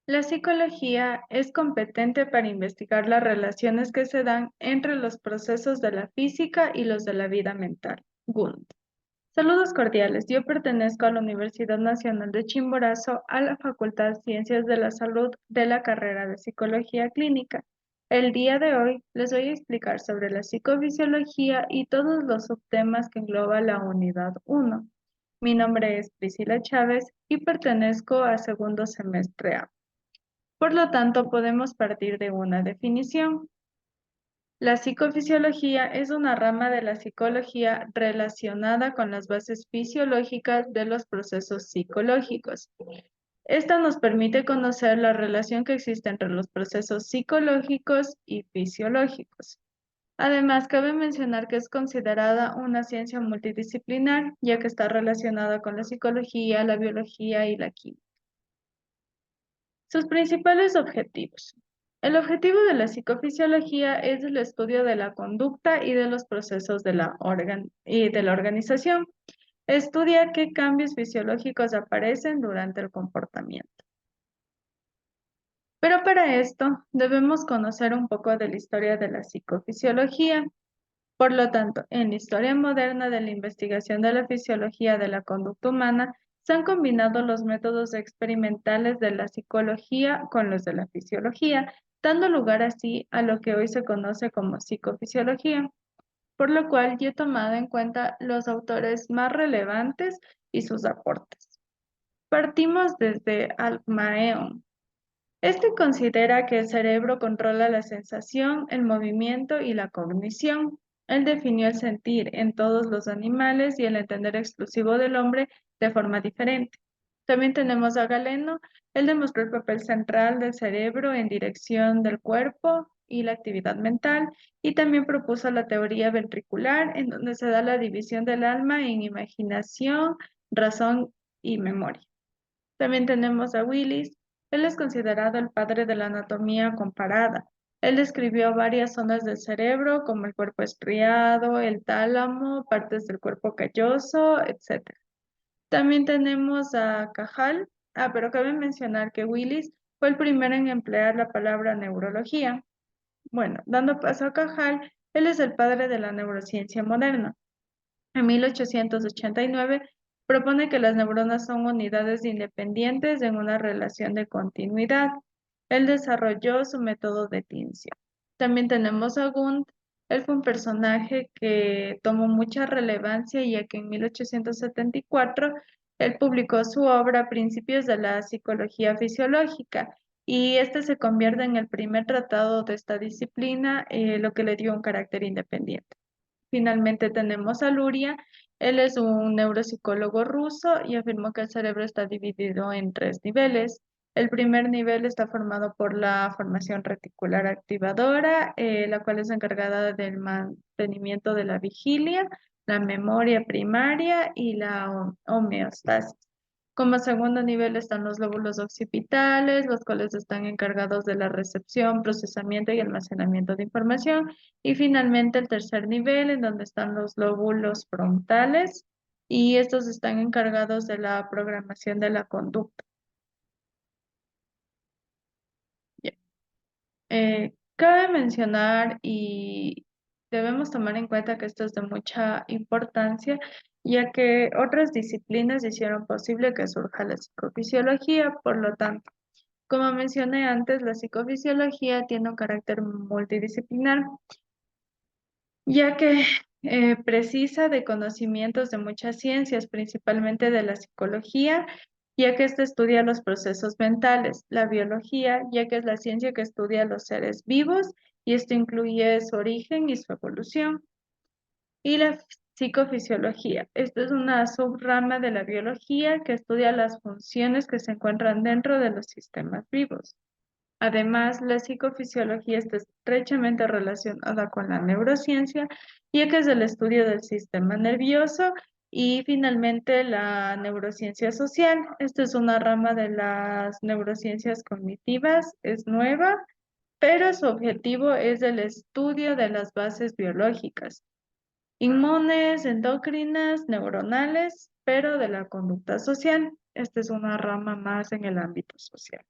La psicología es competente para investigar las relaciones que se dan entre los procesos de la física y los de la vida mental. Gunt. Saludos cordiales. Yo pertenezco a la Universidad Nacional de Chimborazo, a la Facultad de Ciencias de la Salud de la carrera de Psicología Clínica. El día de hoy les voy a explicar sobre la psicofisiología y todos los subtemas que engloba la unidad 1. Mi nombre es Priscila Chávez y pertenezco a segundo semestre A. Por lo tanto, podemos partir de una definición. La psicofisiología es una rama de la psicología relacionada con las bases fisiológicas de los procesos psicológicos. Esta nos permite conocer la relación que existe entre los procesos psicológicos y fisiológicos. Además, cabe mencionar que es considerada una ciencia multidisciplinar, ya que está relacionada con la psicología, la biología y la química. Sus principales objetivos. El objetivo de la psicofisiología es el estudio de la conducta y de los procesos de la organización. Estudia qué cambios fisiológicos aparecen durante el comportamiento. Pero para esto debemos conocer un poco de la historia de la psicofisiología. Por lo tanto, en la historia moderna de la investigación de la fisiología de la conducta humana, se han combinado los métodos experimentales de la psicología con los de la fisiología, dando lugar así a lo que hoy se conoce como psicofisiología, por lo cual yo he tomado en cuenta los autores más relevantes y sus aportes. Partimos desde Alcmaeon. Este considera que el cerebro controla la sensación, el movimiento y la cognición. Él definió el sentir en todos los animales y el entender exclusivo del hombre de forma diferente. También tenemos a Galeno. Él demostró el papel central del cerebro en dirección del cuerpo y la actividad mental, y también propuso la teoría ventricular, en donde se da la división del alma en imaginación, razón y memoria. También tenemos a Willis. Él es considerado el padre de la anatomía comparada. Él describió varias zonas del cerebro, como el cuerpo estriado, el tálamo, partes del cuerpo calloso, etc. También tenemos a Cajal. Pero cabe mencionar que Willis fue el primero en emplear la palabra neurología. Bueno, dando paso a Cajal, él es el padre de la neurociencia moderna. En 1889 propone que las neuronas son unidades independientes en una relación de continuidad. Él desarrolló su método de tinción. También tenemos a Gunt. Él fue un personaje que tomó mucha relevancia, ya que en 1874 él publicó su obra Principios de la Psicología Fisiológica, y este se convierte en el primer tratado de esta disciplina, lo que le dio un carácter independiente. Finalmente tenemos a Luria. Él es un neuropsicólogo ruso y afirmó que el cerebro está dividido en tres niveles. El primer nivel está formado por la formación reticular activadora, la cual es encargada del mantenimiento de la vigilia, la memoria primaria y la homeostasis. Como segundo nivel están los lóbulos occipitales, los cuales están encargados de la recepción, procesamiento y almacenamiento de información. Y finalmente el tercer nivel, en donde están los lóbulos frontales, y estos están encargados de la programación de la conducta. Ya. Cabe mencionar y debemos tomar en cuenta que esto es de mucha importancia, ya que otras disciplinas hicieron posible que surja la psicofisiología. Por lo tanto, como mencioné antes, la psicofisiología tiene un carácter multidisciplinar, ya que precisa de conocimientos de muchas ciencias, principalmente de la psicología, ya que ésta estudia los procesos mentales, la biología, ya que es la ciencia que estudia los seres vivos, y esto incluye su origen y su evolución, y la psicofisiología. Esto es una subrama de la biología que estudia las funciones que se encuentran dentro de los sistemas vivos. Además, la psicofisiología está estrechamente relacionada con la neurociencia, ya que es el estudio del sistema nervioso, y finalmente la neurociencia social. Esta es una rama de las neurociencias cognitivas, es nueva, pero su objetivo es el estudio de las bases biológicas, inmunes, endocrinas, neuronales, pero de la conducta social. Esta es una rama más en el ámbito social.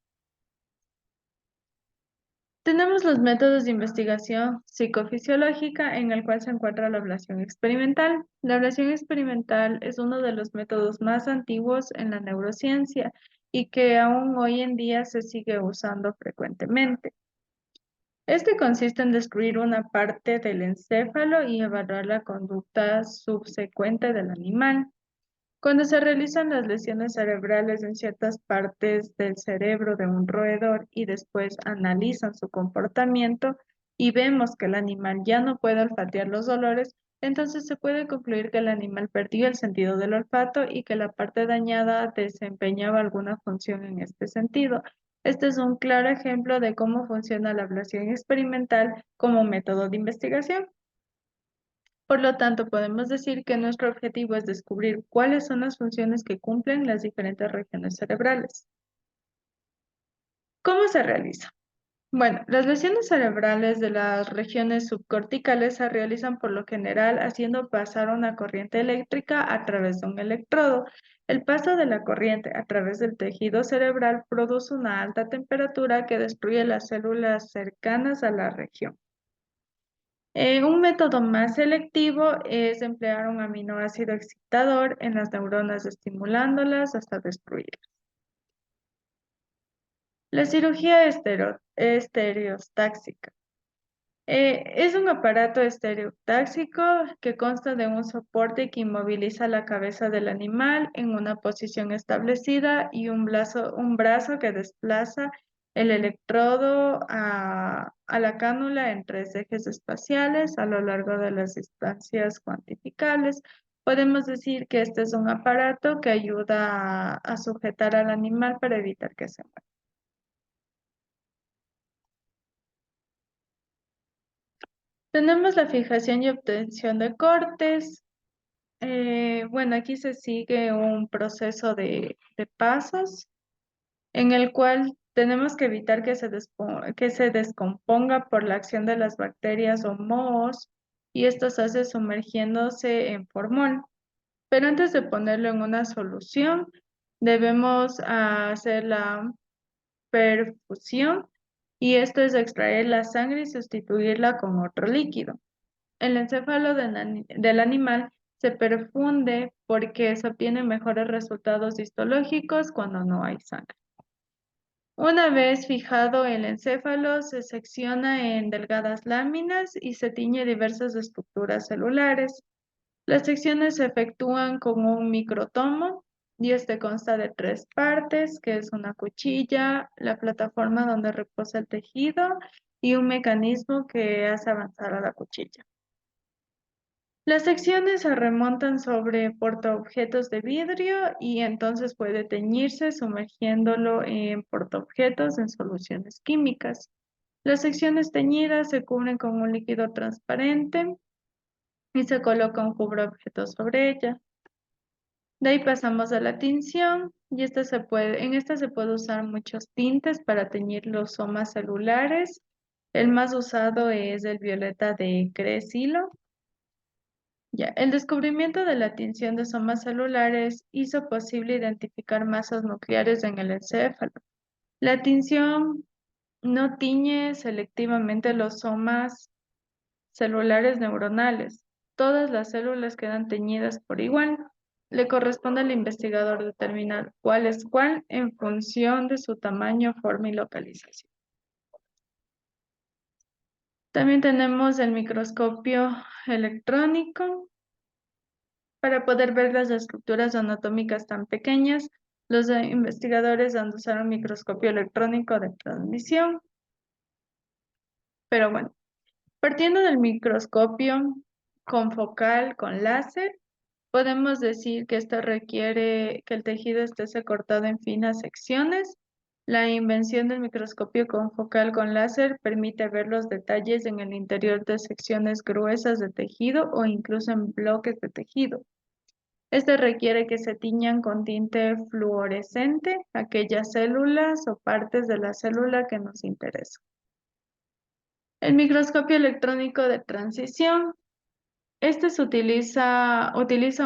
Tenemos los métodos de investigación psicofisiológica en el cual se encuentra la ablación experimental. La ablación experimental es uno de los métodos más antiguos en la neurociencia y que aún hoy en día se sigue usando frecuentemente. Este consiste en destruir una parte del encéfalo y evaluar la conducta subsecuente del animal. Cuando se realizan las lesiones cerebrales en ciertas partes del cerebro de un roedor y después analizan su comportamiento y vemos que el animal ya no puede olfatear los olores, entonces se puede concluir que el animal perdió el sentido del olfato y que la parte dañada desempeñaba alguna función en este sentido. Este es un claro ejemplo de cómo funciona la ablación experimental como método de investigación. Por lo tanto, podemos decir que nuestro objetivo es descubrir cuáles son las funciones que cumplen las diferentes regiones cerebrales. ¿Cómo se realiza? Bueno, las lesiones cerebrales de las regiones subcorticales se realizan por lo general haciendo pasar una corriente eléctrica a través de un electrodo. El paso de la corriente a través del tejido cerebral produce una alta temperatura que destruye las células cercanas a la región. Un método más selectivo es emplear un aminoácido excitador en las neuronas estimulándolas hasta destruirlas. La cirugía estereostáxica. Es un aparato estereotáxico que consta de un soporte que inmoviliza la cabeza del animal en una posición establecida y un brazo que desplaza el electrodo a la cánula en tres ejes espaciales a lo largo de las distancias cuantificables. Podemos decir que este es un aparato que ayuda a sujetar al animal para evitar que se mueva. Tenemos la fijación y obtención de cortes. Bueno, aquí se sigue un proceso de pasos en el cual tenemos que evitar que se descomponga por la acción de las bacterias o mohos y esto se hace sumergiéndose en formol. Pero antes de ponerlo en una solución, debemos hacer la perfusión y esto es extraer la sangre y sustituirla con otro líquido. El encéfalo del animal se perfunde porque se obtienen mejores resultados histológicos cuando no hay sangre. Una vez fijado el encéfalo, se secciona en delgadas láminas y se tiñe diversas estructuras celulares. Las secciones se efectúan con un microtomo y este consta de tres partes, que es una cuchilla, la plataforma donde reposa el tejido y un mecanismo que hace avanzar a la cuchilla. Las secciones se remontan sobre portaobjetos de vidrio y entonces puede teñirse sumergiéndolo en portaobjetos en soluciones químicas. Las secciones teñidas se cubren con un líquido transparente y se coloca un cubreobjeto sobre ella. De ahí pasamos a la tinción y en esta se puede usar muchos tintes para teñir los somas celulares. El más usado es el violeta de Cresilo. Ya, el descubrimiento de la tinción de somas celulares hizo posible identificar masas nucleares en el encéfalo. La tinción no tiñe selectivamente los somas celulares neuronales. Todas las células quedan teñidas por igual. Le corresponde al investigador determinar cuál es cuál en función de su tamaño, forma y localización. También tenemos el microscopio electrónico. Para poder ver las estructuras anatómicas tan pequeñas, los investigadores han de usar un microscopio electrónico de transmisión. Pero bueno, partiendo del microscopio confocal con láser, podemos decir que esto requiere que el tejido esté cortado en finas secciones. La invención del microscopio confocal con láser permite ver los detalles en el interior de secciones gruesas de tejido o incluso en bloques de tejido. Este requiere que se tiñan con tinte fluorescente aquellas células o partes de la célula que nos interesan. El microscopio electrónico de transición. Este utiliza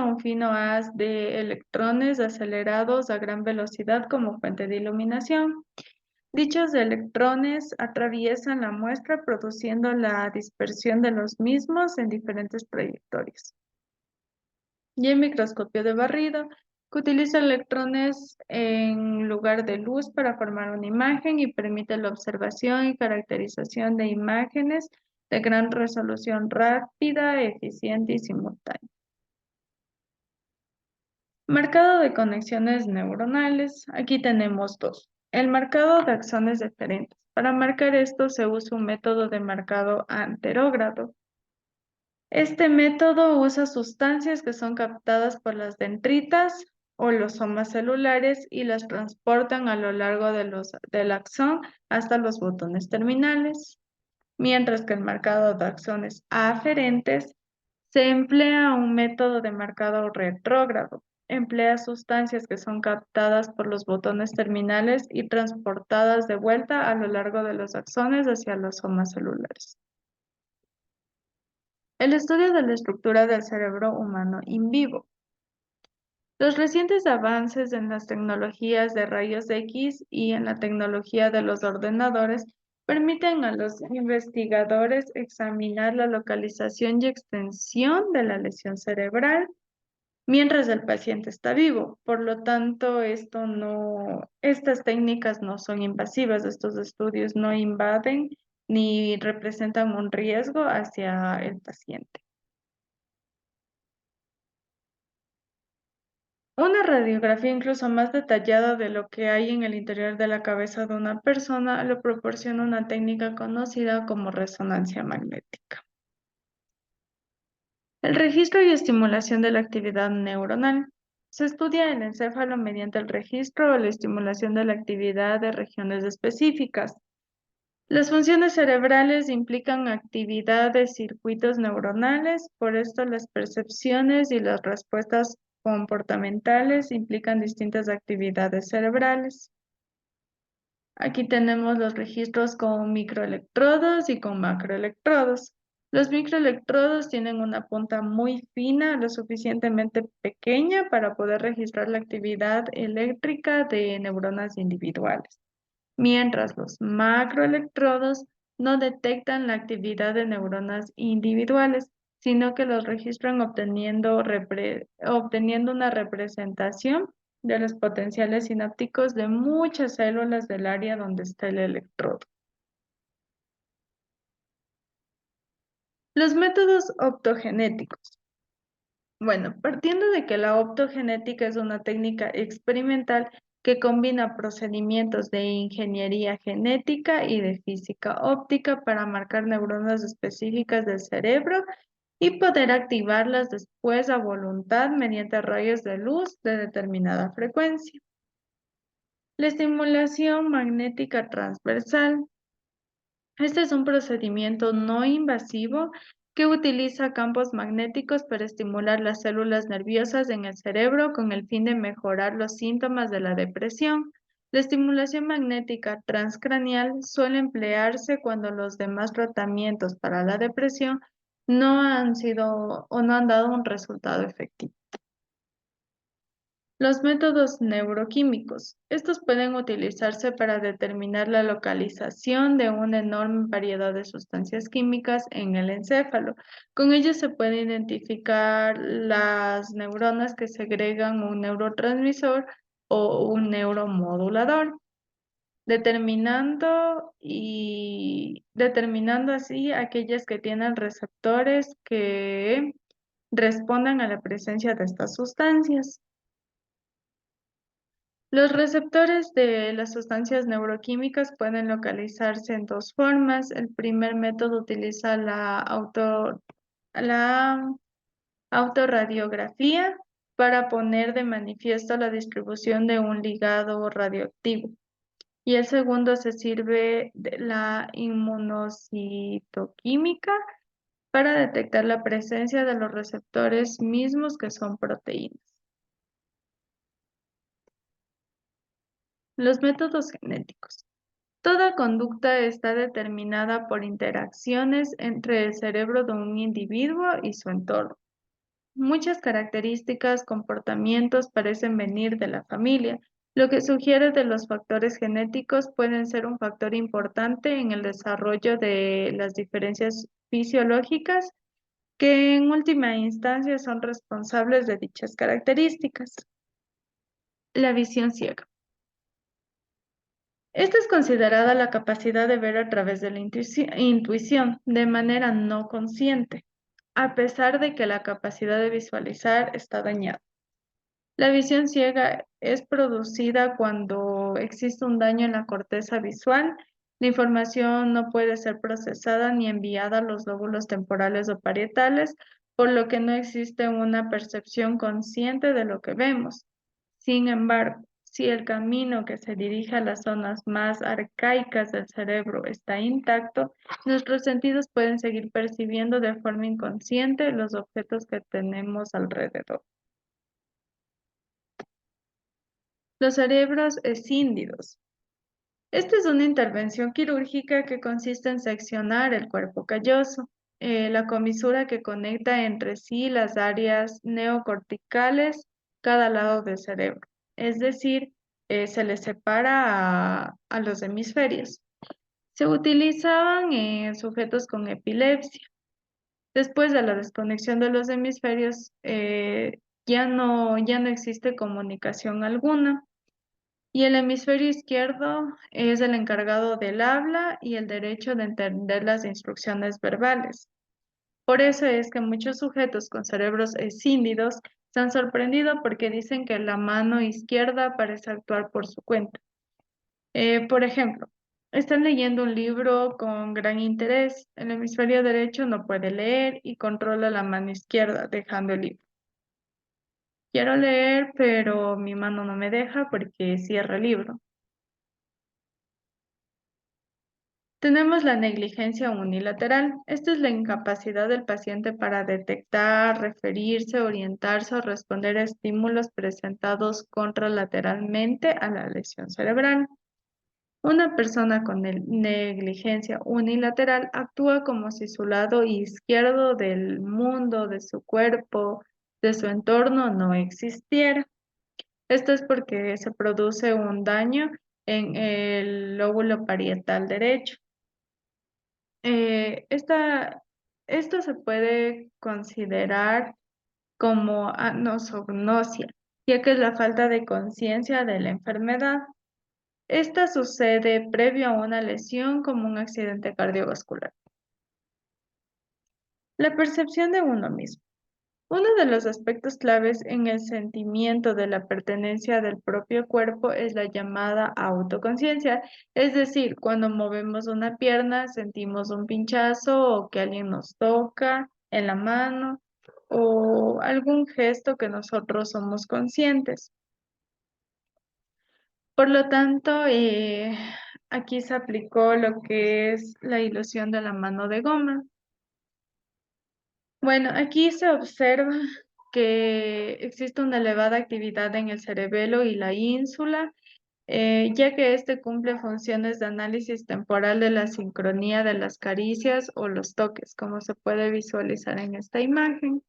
un fino haz de electrones acelerados a gran velocidad como fuente de iluminación. Dichos electrones atraviesan la muestra produciendo la dispersión de los mismos en diferentes trayectorias. Y el microscopio de barrido, que utiliza electrones en lugar de luz para formar una imagen y permite la observación y caracterización de imágenes de gran resolución rápida, eficiente y simultánea. Marcado de conexiones neuronales. Aquí tenemos dos. El marcado de axones diferentes. Para marcar esto se usa un método de marcado anterógrado. Este método usa sustancias que son captadas por las dendritas o los somas celulares y las transportan a lo largo del axón hasta los botones terminales, mientras que el marcado de axones aferentes se emplea un método de marcado retrógrado. Emplea sustancias que son captadas por los botones terminales y transportadas de vuelta a lo largo de los axones hacia los somas celulares. El estudio de la estructura del cerebro humano in vivo. Los recientes avances en las tecnologías de rayos X y en la tecnología de los ordenadores permiten a los investigadores examinar la localización y extensión de la lesión cerebral mientras el paciente está vivo. Por lo tanto, estas técnicas no son invasivas, estos estudios no invaden ni representan un riesgo hacia el paciente. Una radiografía incluso más detallada de lo que hay en el interior de la cabeza de una persona lo proporciona una técnica conocida como resonancia magnética. El registro y estimulación de la actividad neuronal. Se estudia el encéfalo mediante el registro o la estimulación de la actividad de regiones específicas. Las funciones cerebrales implican actividad de circuitos neuronales, por esto las percepciones y las respuestas comportamentales implican distintas actividades cerebrales. Aquí tenemos los registros con microelectrodos y con macroelectrodos. Los microelectrodos tienen una punta muy fina, lo suficientemente pequeña para poder registrar la actividad eléctrica de neuronas individuales, mientras los macroelectrodos no detectan la actividad de neuronas individuales, sino que los registran obteniendo una representación de los potenciales sinápticos de muchas células del área donde está el electrodo. Los métodos optogenéticos. Bueno, partiendo de que la optogenética es una técnica experimental que combina procedimientos de ingeniería genética y de física óptica para marcar neuronas específicas del cerebro y poder activarlas después a voluntad mediante rayos de luz de determinada frecuencia. La estimulación magnética transversal. Este es un procedimiento no invasivo que utiliza campos magnéticos para estimular las células nerviosas en el cerebro con el fin de mejorar los síntomas de la depresión. La estimulación magnética transcranial suele emplearse cuando los demás tratamientos para la depresión no han sido o no han dado un resultado efectivo. Los métodos neuroquímicos. Estos pueden utilizarse para determinar la localización de una enorme variedad de sustancias químicas en el encéfalo. Con ellos se puede identificar las neuronas que segregan un neurotransmisor o un neuromodulador, determinando así aquellas que tienen receptores que respondan a la presencia de estas sustancias. Los receptores de las sustancias neuroquímicas pueden localizarse en dos formas. El primer método utiliza la autorradiografía para poner de manifiesto la distribución de un ligado radioactivo. Y el segundo se sirve de la inmunocitoquímica para detectar la presencia de los receptores mismos que son proteínas. Los métodos genéticos. Toda conducta está determinada por interacciones entre el cerebro de un individuo y su entorno. Muchas características, comportamientos parecen venir de la familia, lo que sugiere que los factores genéticos pueden ser un factor importante en el desarrollo de las diferencias fisiológicas que en última instancia son responsables de dichas características. La visión ciega. Esta es considerada la capacidad de ver a través de la intuición de manera no consciente, a pesar de que la capacidad de visualizar está dañada. La visión ciega es producida cuando existe un daño en la corteza visual. La información no puede ser procesada ni enviada a los lóbulos temporales o parietales, por lo que no existe una percepción consciente de lo que vemos. Sin embargo, si el camino que se dirige a las zonas más arcaicas del cerebro está intacto, nuestros sentidos pueden seguir percibiendo de forma inconsciente los objetos que tenemos alrededor. Los cerebros escíndidos. Esta es una intervención quirúrgica que consiste en seccionar el cuerpo calloso, la comisura que conecta entre sí las áreas neocorticales cada lado del cerebro. Es decir, se les separa a los hemisferios. Se utilizaban en sujetos con epilepsia. Después de la desconexión de los hemisferios, ya no existe comunicación alguna. Y el hemisferio izquierdo es el encargado del habla y el derecho de entender las instrucciones verbales. Por eso es que muchos sujetos con cerebros escíndidos se han sorprendido porque dicen que la mano izquierda parece actuar por su cuenta. Por ejemplo, están leyendo un libro con gran interés. El hemisferio derecho no puede leer y controla la mano izquierda, dejando el libro. Quiero leer, pero mi mano no me deja porque cierra el libro. Tenemos la negligencia unilateral. Esta es la incapacidad del paciente para detectar, referirse, orientarse o responder a estímulos presentados contralateralmente a la lesión cerebral. Una persona con negligencia unilateral actúa como si su lado izquierdo del mundo, de su cuerpo, de su entorno no existiera. Esto es porque se produce un daño en el lóbulo parietal derecho. Esto se puede considerar como anosognosia, ya que es la falta de conciencia de la enfermedad. Esta sucede previo a una lesión como un accidente cardiovascular. La percepción de uno mismo. Uno de los aspectos claves en el sentimiento de la pertenencia del propio cuerpo es la llamada autoconciencia, es decir, cuando movemos una pierna sentimos un pinchazo o que alguien nos toca en la mano o algún gesto que nosotros somos conscientes. Por lo tanto, aquí se aplicó lo que es la ilusión de la mano de goma. Bueno, aquí se observa que existe una elevada actividad en el cerebelo y la ínsula, ya que este cumple funciones de análisis temporal de la sincronía de las caricias o los toques, como se puede visualizar en esta imagen,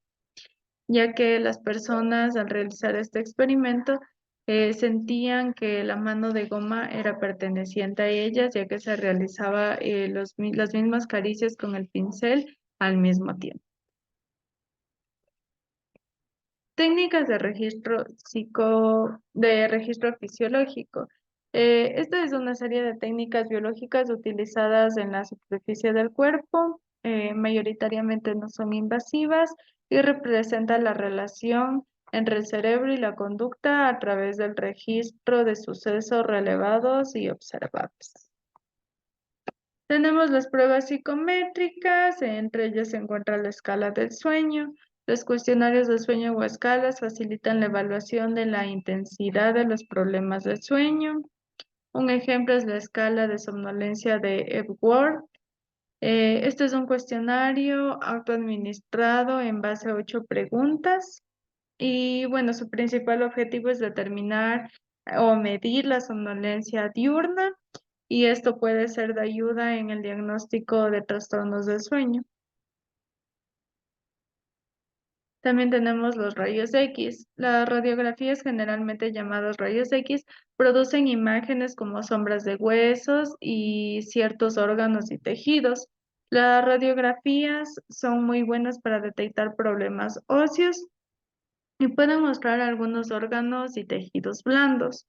ya que las personas al realizar este experimento sentían que la mano de goma era perteneciente a ellas, ya que se realizaba las mismas caricias con el pincel al mismo tiempo. Técnicas de registro fisiológico. Esta es una serie de técnicas biológicas utilizadas en la superficie del cuerpo, mayoritariamente no son invasivas y representan la relación entre el cerebro y la conducta a través del registro de sucesos relevados y observables. Tenemos las pruebas psicométricas, entre ellas se encuentra la escala del sueño. Los cuestionarios de sueño o escalas facilitan la evaluación de la intensidad de los problemas del sueño. Un ejemplo es la escala de somnolencia de Epworth. Este es un cuestionario autoadministrado en base a 8 preguntas. Y bueno, su principal objetivo es determinar o medir la somnolencia diurna y esto puede ser de ayuda en el diagnóstico de trastornos del sueño. También tenemos los rayos X. Las radiografías, generalmente llamadas rayos X, producen imágenes como sombras de huesos y ciertos órganos y tejidos. Las radiografías son muy buenas para detectar problemas óseos y pueden mostrar algunos órganos y tejidos blandos.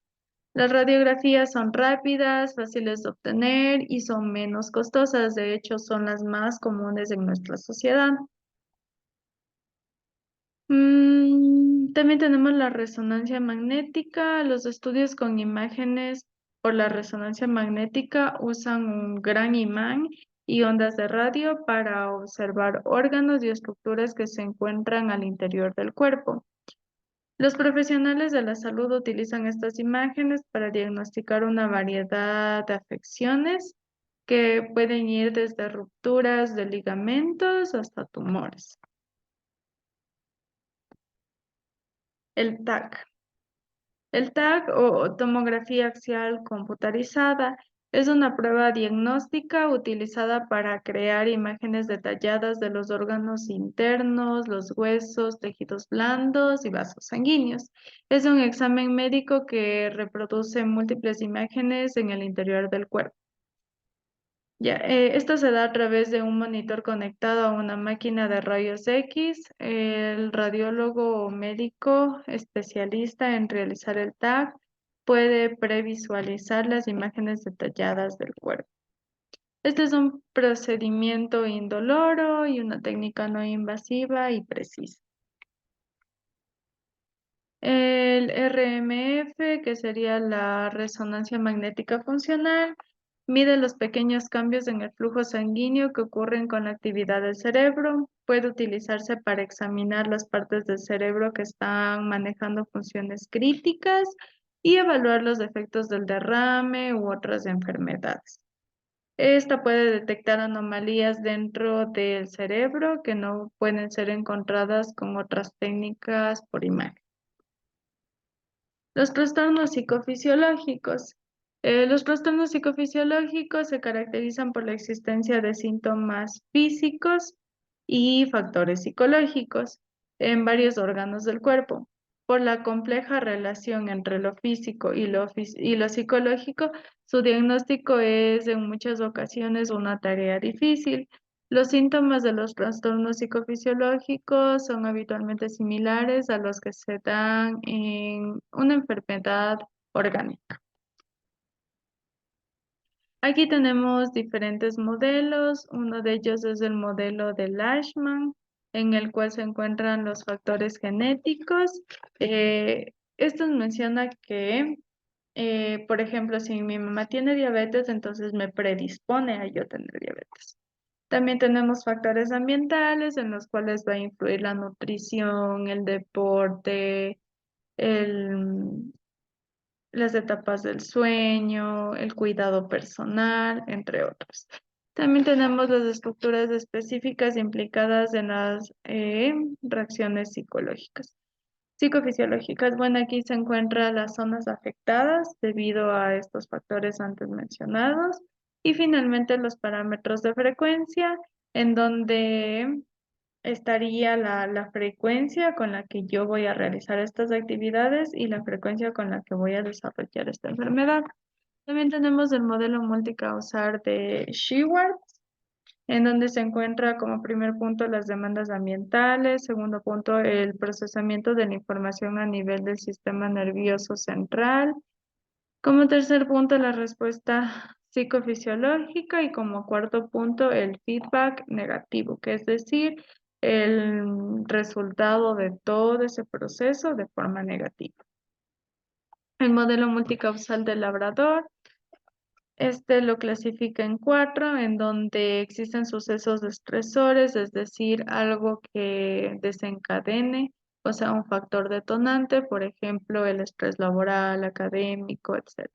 Las radiografías son rápidas, fáciles de obtener y son menos costosas. De hecho, son las más comunes en nuestra sociedad. También tenemos la resonancia magnética. Los estudios con imágenes por la resonancia magnética usan un gran imán y ondas de radio para observar órganos y estructuras que se encuentran al interior del cuerpo. Los profesionales de la salud utilizan estas imágenes para diagnosticar una variedad de afecciones que pueden ir desde rupturas de ligamentos hasta tumores. El TAC. El TAC o tomografía axial computarizada es una prueba diagnóstica utilizada para crear imágenes detalladas de los órganos internos, los huesos, tejidos blandos y vasos sanguíneos. Es un examen médico que reproduce múltiples imágenes en el interior del cuerpo. Esto se da a través de un monitor conectado a una máquina de rayos X. El radiólogo o médico especialista en realizar el TAC puede previsualizar las imágenes detalladas del cuerpo. Este es un procedimiento indoloro y una técnica no invasiva y precisa. El RMF, que sería la resonancia magnética funcional, mide los pequeños cambios en el flujo sanguíneo que ocurren con la actividad del cerebro. Puede utilizarse para examinar las partes del cerebro que están manejando funciones críticas y evaluar los efectos del derrame u otras enfermedades. Esta puede detectar anomalías dentro del cerebro que no pueden ser encontradas con otras técnicas por imagen. Los trastornos psicofisiológicos. Los trastornos psicofisiológicos se caracterizan por la existencia de síntomas físicos y factores psicológicos en varios órganos del cuerpo. Por la compleja relación entre lo físico y lo psicológico, su diagnóstico es en muchas ocasiones una tarea difícil. Los síntomas de los trastornos psicofisiológicos son habitualmente similares a los que se dan en una enfermedad orgánica. Aquí tenemos diferentes modelos. Uno de ellos es el modelo de Leishman, en el cual se encuentran los factores genéticos. Esto menciona que, por ejemplo, si mi mamá tiene diabetes, entonces me predispone a yo tener diabetes. También tenemos factores ambientales en los cuales va a influir la nutrición, el deporte, las etapas del sueño, el cuidado personal, entre otros. También tenemos las estructuras específicas implicadas en las reacciones psicológicas. Psicofisiológicas, bueno, aquí se encuentran las zonas afectadas debido a estos factores antes mencionados y finalmente los parámetros de frecuencia en donde estaría la frecuencia con la que yo voy a realizar estas actividades y la frecuencia con la que voy a desarrollar esta enfermedad. También tenemos el modelo multicausal de Schwartz, en donde se encuentra como primer punto las demandas ambientales, segundo punto el procesamiento de la información a nivel del sistema nervioso central, como tercer punto la respuesta psicofisiológica y como cuarto punto el feedback negativo, que es decir, el resultado de todo ese proceso de forma negativa. El modelo multicausal del Labrador. Este lo clasifica en cuatro, en donde existen sucesos estresores, es decir, algo que desencadene, o sea, un factor detonante, por ejemplo, el estrés laboral, académico, etc.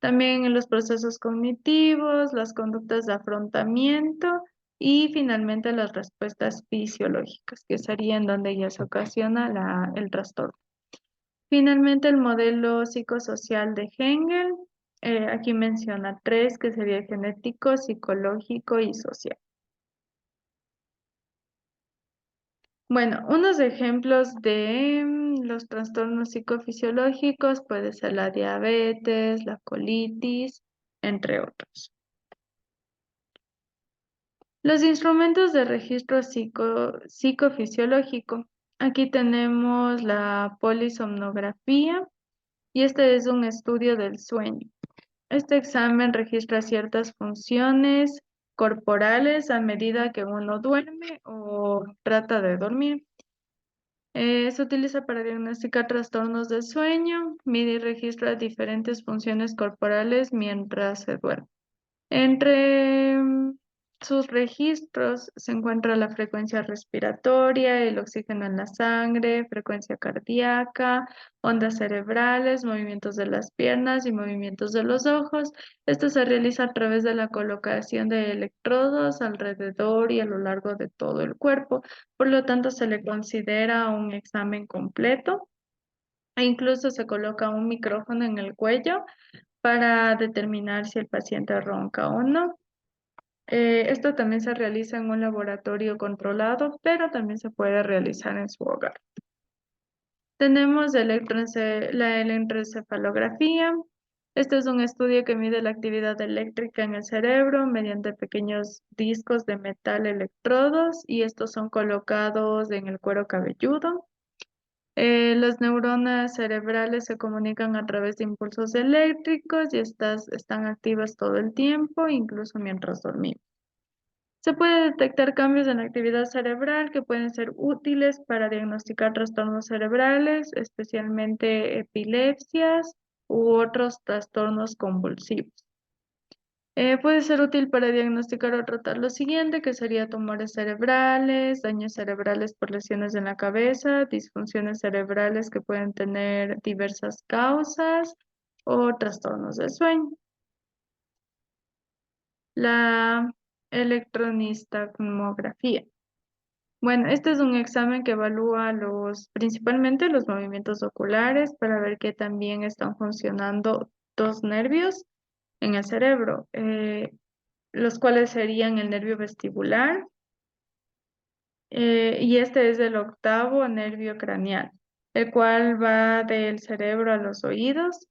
También en los procesos cognitivos, las conductas de afrontamiento y finalmente las respuestas fisiológicas, que serían donde ya se ocasiona el trastorno. Finalmente, el modelo psicosocial de Hengel, aquí menciona tres, que sería genético, psicológico y social. Bueno, unos ejemplos de los trastornos psicofisiológicos puede ser la diabetes, la colitis, entre otros. Los instrumentos de registro psicofisiológico. Aquí tenemos la polisomnografía y este es un estudio del sueño. Este examen registra ciertas funciones corporales a medida que uno duerme o trata de dormir. Se utiliza para diagnosticar trastornos del sueño, mide y registra diferentes funciones corporales mientras se duerme. Entre sus registros se encuentra la frecuencia respiratoria, el oxígeno en la sangre, frecuencia cardíaca, ondas cerebrales, movimientos de las piernas y movimientos de los ojos. Esto se realiza a través de la colocación de electrodos alrededor y a lo largo de todo el cuerpo. Por lo tanto, se le considera un examen completo e incluso se coloca un micrófono en el cuello para determinar si el paciente ronca o no. Esto también se realiza en un laboratorio controlado, pero también se puede realizar en su hogar. Tenemos la electroencefalografía. Este es un estudio que mide la actividad eléctrica en el cerebro mediante pequeños discos de metal electrodos y estos son colocados en el cuero cabelludo. Las neuronas cerebrales se comunican a través de impulsos eléctricos y estas están activas todo el tiempo, incluso mientras dormimos. Se puede detectar cambios en la actividad cerebral que pueden ser útiles para diagnosticar trastornos cerebrales, especialmente epilepsias u otros trastornos convulsivos. Puede ser útil para diagnosticar o tratar lo siguiente, que sería tumores cerebrales, daños cerebrales por lesiones en la cabeza, disfunciones cerebrales que pueden tener diversas causas o trastornos del sueño. La electronistagmografía. Bueno, este es un examen que evalúa principalmente los movimientos oculares para ver que también están funcionando dos nervios en el cerebro, los cuales serían el nervio vestibular y este es el octavo nervio craneal, el cual va del cerebro a los oídos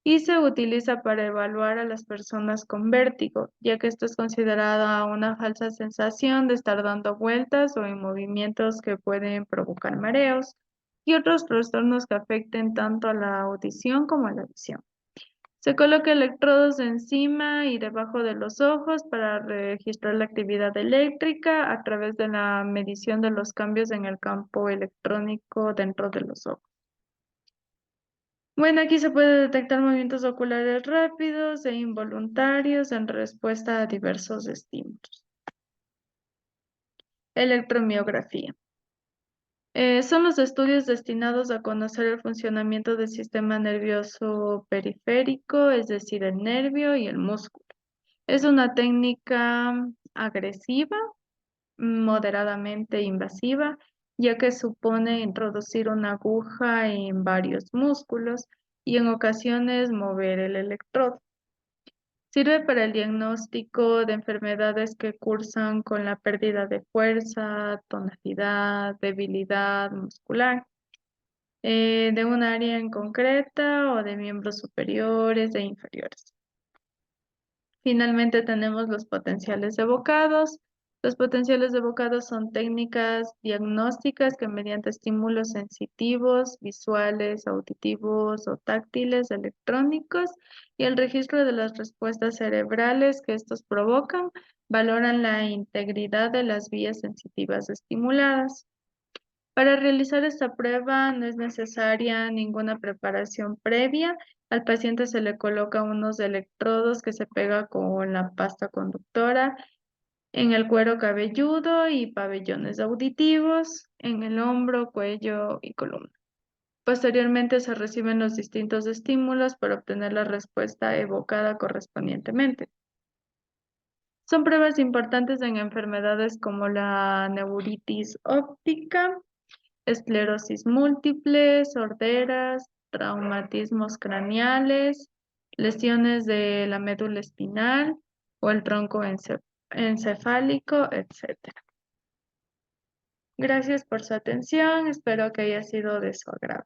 y se utiliza para evaluar a las personas con vértigo, ya que esto es considerada una falsa sensación de estar dando vueltas o en movimientos que pueden provocar mareos y otros trastornos que afecten tanto a la audición como a la visión. Se coloca electrodos encima y debajo de los ojos para registrar la actividad eléctrica a través de la medición de los cambios en el campo electrónico dentro de los ojos. Bueno, aquí se puede detectar movimientos oculares rápidos e involuntarios en respuesta a diversos estímulos. Electromiografía. Son los estudios destinados a conocer el funcionamiento del sistema nervioso periférico, es decir, el nervio y el músculo. Es una técnica agresiva, moderadamente invasiva, ya que supone introducir una aguja en varios músculos y en ocasiones mover el electrodo. Sirve para el diagnóstico de enfermedades que cursan con la pérdida de fuerza, tonalidad, debilidad muscular, de un área en concreta o de miembros superiores e inferiores. Finalmente tenemos los potenciales evocados. Los potenciales evocados son técnicas diagnósticas que mediante estímulos sensitivos, visuales, auditivos o táctiles, electrónicos y el registro de las respuestas cerebrales que estos provocan, valoran la integridad de las vías sensitivas estimuladas. Para realizar esta prueba no es necesaria ninguna preparación previa. Al paciente se le coloca unos electrodos que se pega con la pasta conductora en el cuero cabelludo y pabellones auditivos, en el hombro, cuello y columna. Posteriormente se reciben los distintos estímulos para obtener la respuesta evocada correspondientemente. Son pruebas importantes en enfermedades como la neuritis óptica, esclerosis múltiple, sorderas, traumatismos craneales, lesiones de la médula espinal o el tronco encefálico, etc. Gracias por su atención, espero que haya sido de su agrado.